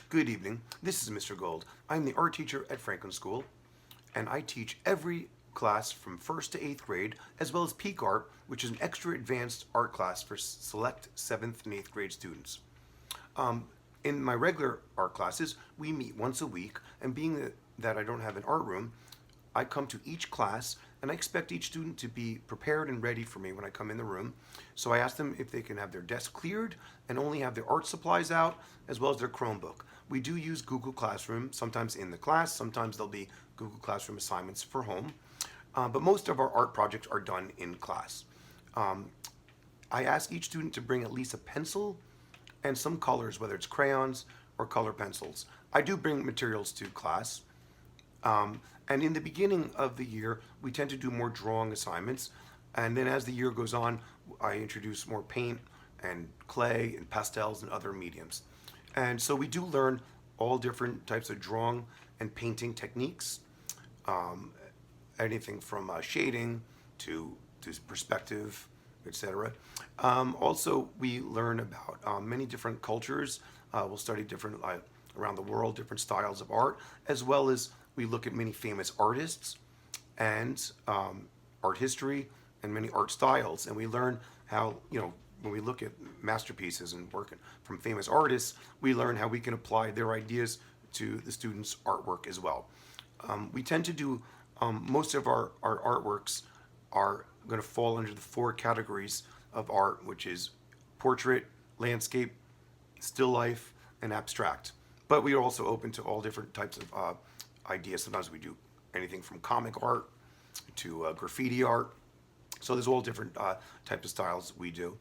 Good evening. This is Mr. Gold. I'm the art teacher at Franklin School, and I teach every class from 1st to 8th grade, as well as Peak Art, which is an extra advanced art class for select 7th and 8th grade students. In my regular art classes, we meet once a week, and being that I don't have an art room, I come to each class and I expect each student to be prepared and ready for me when I come in the room. So I ask them if they can have their desk cleared and only have their art supplies out as well as their Chromebook. We do use Google Classroom, sometimes in the class, sometimes there'll be Google Classroom assignments for home. But most of our art projects are done in class. I ask each student to bring at least a pencil and some colors, whether it's crayons or color pencils. I do bring materials to class. And in the beginning of the year, we tend to do more drawing assignments. And then as the year goes on, I introduce more paint and clay and pastels and other mediums. And so we do learn all different types of drawing and painting techniques, anything from shading to perspective, etc. Also, we learn about many different cultures. We'll study different, around the world, different styles of art, as well as we look at many famous artists and art history and many art styles. And we learn how, when we look at masterpieces and work from famous artists, we learn how we can apply their ideas to the students' artwork as well. We tend to do, most of our artworks are going to fall under the 4 categories of art, which is portrait, landscape, still life, and abstract. But we are also open to all different types of ideas. Sometimes we do anything from comic art to graffiti art. So there's all different types of styles we do.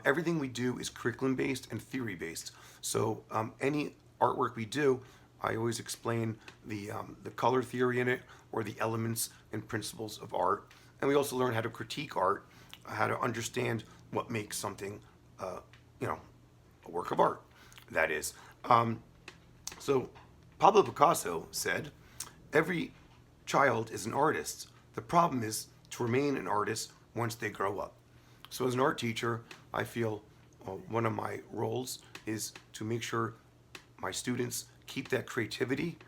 Everything we do is curriculum-based and theory-based. So any artwork we do, I always explain the color theory in it or the elements and principles of art. And we also learn how to critique art, how to understand what makes something, a work of art, that is. So Pablo Picasso said, "Every child is an artist. The problem is to remain an artist once they grow up." So as an art teacher, I feel one of my roles is to make sure my students keep that creativity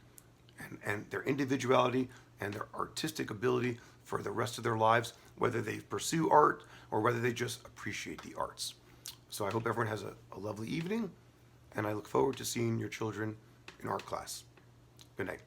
and their individuality and their artistic ability for the rest of their lives, whether they pursue art or whether they just appreciate the arts. So I hope everyone has a lovely evening, and I look forward to seeing your children in art class. Good night.